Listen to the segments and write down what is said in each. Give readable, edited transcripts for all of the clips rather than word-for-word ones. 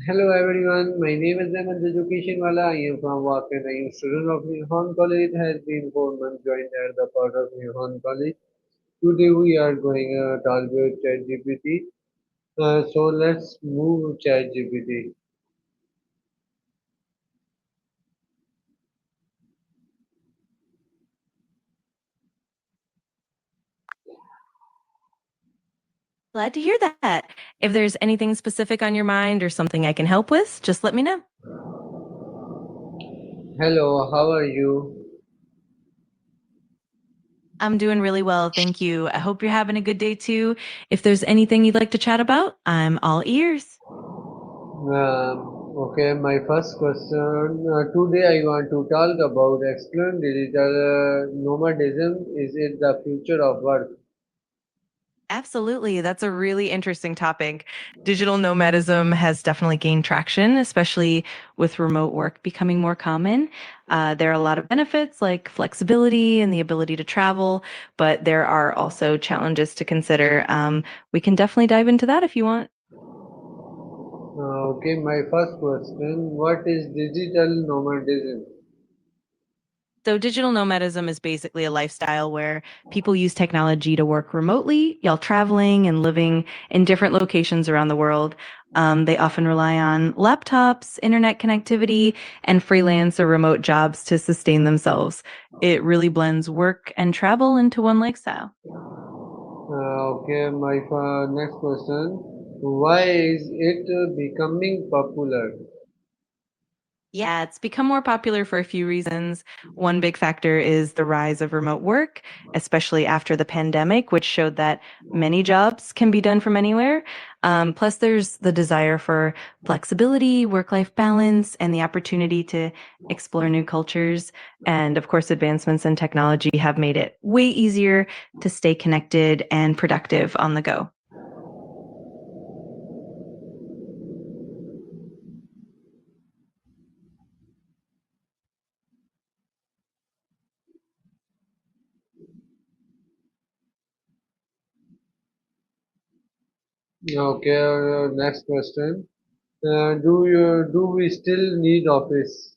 Hello everyone, my name is Ahmed Education I am from Wakan. I am student of Nihon College. It has been 4 months joined at the part of Nihon College. Today we are going to talk about ChatGPT. So let's move ChatGPT. Glad to hear that. If there's anything specific on your mind or something I can help with, just let me know. Hello, how are you? I'm doing really well, thank you. I hope you're having a good day too. If there's anything you'd like to chat about, I'm all ears. Okay, my first question. Today I want to talk about explain digital nomadism. Is it the future of work? Absolutely. That's a really interesting topic. Digital nomadism has definitely gained traction, especially with remote work becoming more common. There are a lot of benefits like flexibility and the ability to travel, but there are also challenges to consider. We can definitely dive into that if you want. Okay, my first question. What is digital nomadism? So, digital nomadism is basically a lifestyle where people use technology to work remotely while traveling and living in different locations around the world. They often rely on laptops, internet connectivity, and freelance or remote jobs to sustain themselves. It really blends work and travel into one lifestyle. Okay, my next question. Why is it becoming popular? Yeah, it's become more popular for a few reasons. One big factor is the rise of remote work, especially after the pandemic, which showed that many jobs can be done from anywhere. Plus, there's the desire for flexibility, work life balance, and the opportunity to explore new cultures. And of course, advancements in technology have made it way easier to stay connected and productive on the go. Okay, next question. Do we still need office?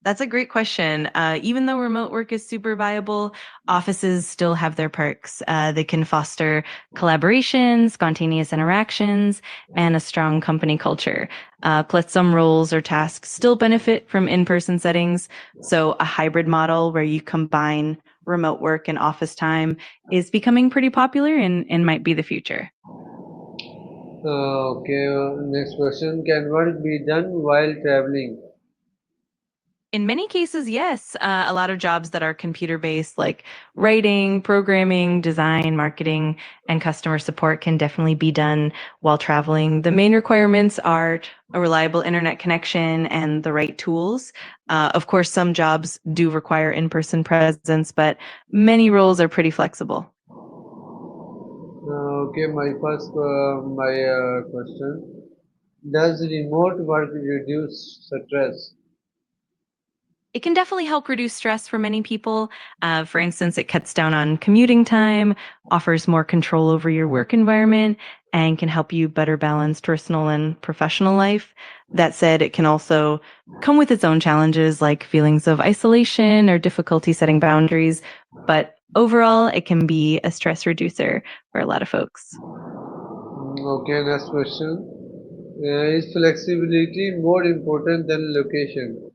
That's a great question. Even though remote work is super viable, offices still have their perks. They can foster collaboration, spontaneous interactions, and a strong company culture. Plus, some roles or tasks still benefit from in person settings. So, a hybrid model where you combine remote work and office time is becoming pretty popular and might be the future. Okay, next question. Can work be done while traveling? In many cases, yes. A lot of jobs that are computer based, like writing, programming, design, marketing, and customer support, can definitely be done while traveling. The main requirements are a reliable internet connection and the right tools. Of course, some jobs do require in person presence, but many roles are pretty flexible. Okay, my question. Does remote work reduce stress? It can definitely help reduce stress for many people. For instance, it cuts down on commuting time, offers more control over your work environment, and can help you better balance personal and professional life. That said, it can also come with its own challenges like feelings of isolation or difficulty setting boundaries. But overall, it can be a stress reducer for a lot of folks. Okay, next question. Is flexibility more important than location?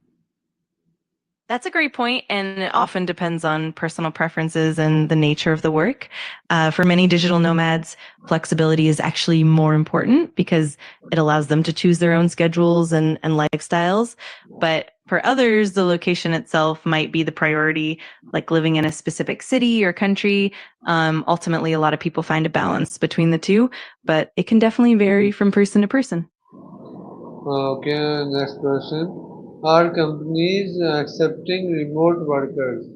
That's a great point, and it often depends on personal preferences and the nature of the work. For many digital nomads, flexibility is actually more important because it allows them to choose their own schedules and lifestyles. But for others, the location itself might be the priority, like living in a specific city or country. Ultimately, a lot of people find a balance between the two, but it can definitely vary from person to person. Okay, next question. Are companies accepting remote workers?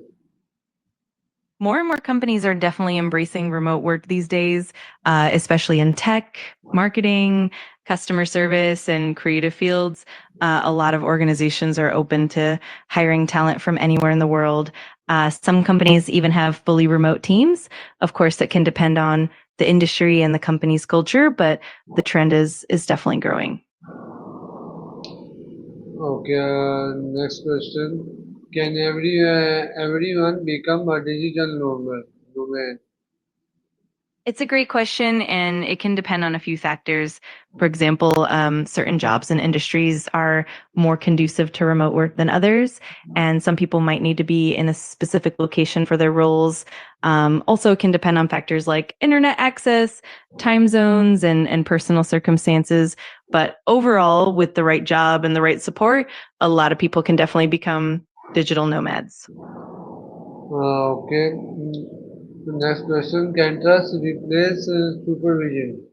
More and more companies are definitely embracing remote work these days, especially in tech, marketing, customer service, and creative fields. A lot of organizations are open to hiring talent from anywhere in the world. Some companies even have fully remote teams. Of course, it can depend on the industry and the company's culture, but the trend is definitely growing. Okay, next question. Can everyone become a digital nomad? It's a great question, and it can depend on a few factors. For example, certain jobs and industries are more conducive to remote work than others, and some people might need to be in a specific location for their roles. Also, it can depend on factors like internet access, time zones, and personal circumstances. But overall, with the right job and the right support, a lot of people can definitely become digital nomads. Okay. Next question. Can trust replace supervision?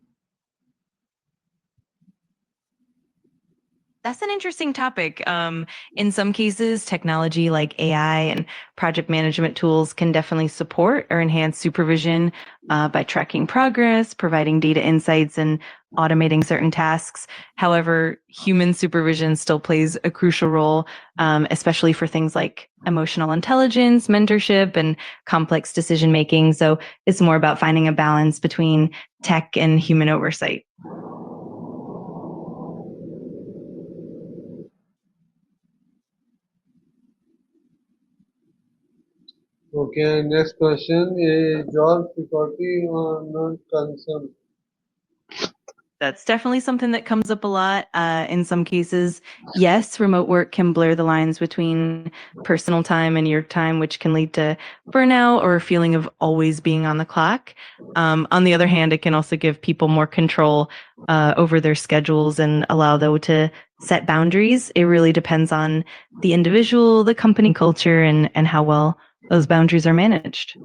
That's an interesting topic. In some cases, technology like AI and project management tools can definitely support or enhance supervision by tracking progress, providing data insights, and automating certain tasks. However, human supervision still plays a crucial role, especially for things like emotional intelligence, mentorship, and complex decision making. So it's more about finding a balance between tech and human oversight. Okay. Next question. Is job security or not concern? That's definitely something that comes up a lot. In some cases, yes, remote work can blur the lines between personal time and your time, which can lead to burnout or a feeling of always being on the clock. On the other hand, it can also give people more control over their schedules and allow them to set boundaries. It really depends on the individual, the company culture, and how well those boundaries are managed.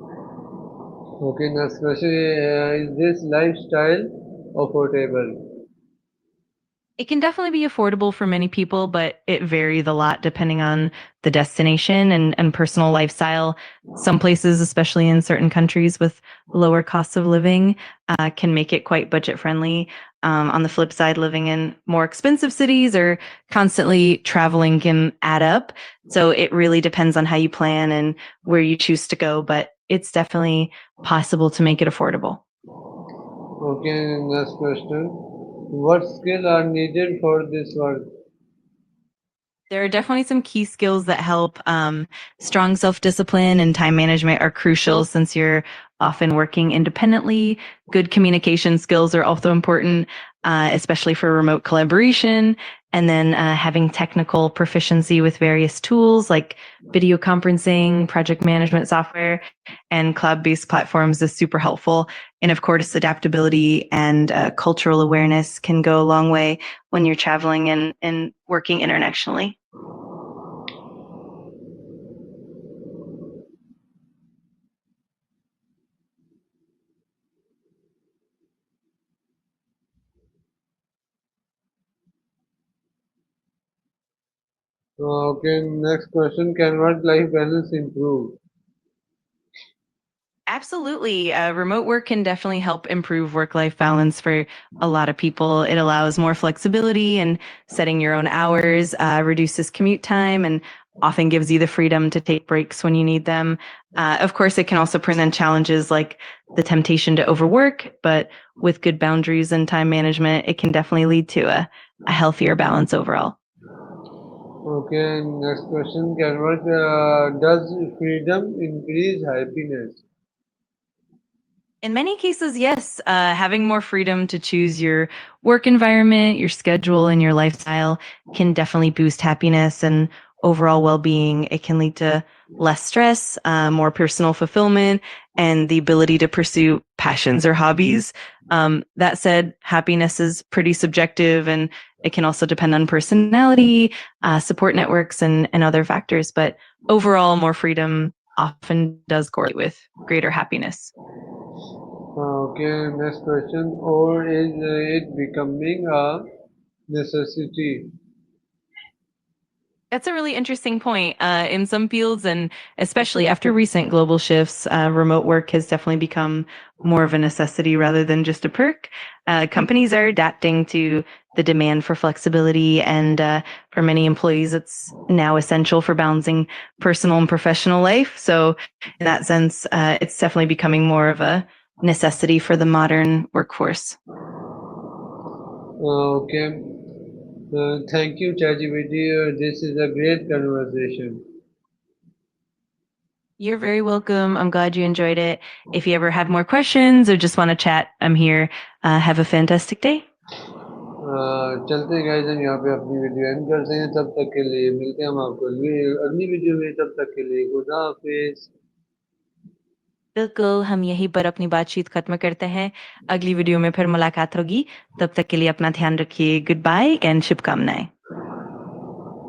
Okay. Next question. Is this lifestyle affordable? It can definitely be affordable for many people, but it varies a lot depending on the destination and personal lifestyle. Some places, especially in certain countries with lower costs of living, can make it quite budget friendly. On the flip side, living in more expensive cities or constantly traveling can add up. So it really depends on how you plan and where you choose to go, but it's definitely possible to make it affordable. Okay. Next question. What skill are needed for this work? There are definitely some key skills that help. Strong self discipline and time management are crucial since you're often working independently. Good communication skills are also important, especially for remote collaboration. And then having technical proficiency with various tools like video conferencing, project management software, and cloud based platforms is super helpful. And of course, adaptability and cultural awareness can go a long way when you're traveling and working internationally. Okay. Next question. Can work-life balance improve? Absolutely. Remote work can definitely help improve work life balance for a lot of people. It allows more flexibility and setting your own hours, reduces commute time, and often gives you the freedom to take breaks when you need them. Of course, it can also present challenges like the temptation to overwork, but with good boundaries and time management, it can definitely lead to a healthier balance overall. Okay, next question. Does freedom increase happiness? In many cases, yes. Having more freedom to choose your work environment, your schedule, and your lifestyle can definitely boost happiness and overall well being. It can lead to less stress, more personal fulfillment, and the ability to pursue passions or hobbies. That said, happiness is pretty subjective and it can also depend on personality, support networks, and other factors. But overall, more freedom often does correlate with greater happiness. Okay, next question. Or is it becoming a necessity? That's a really interesting point. In some fields, and especially after recent global shifts, remote work has definitely become more of a necessity rather than just a perk. Companies are adapting to the demand for flexibility, and for many employees, it's now essential for balancing personal and professional life. So, in that sense, it's definitely becoming more of a necessity for the modern workforce. Okay. Thank you, ChatGPT. This is a great conversation. You're very welcome. I'm glad you enjoyed it. If you ever have more questions or just want to chat, I'm here. Have a fantastic day. चलते हैं guys, हम यहाँ पे अपनी video and करते हैं। तब तक के लिए मिलते हैं हम आपको अगली वीडियो में। तब तक के लिए खुदा हाफिज। बिल्कुल, हम यहीं पर अपनी बातचीत खत्म करते हैं। अगली वीडियो में फिर मुलाकात होगी। तब तक के लिए अपना ध्यान रखिए। गुड बाय एंड शुभकामनाएं।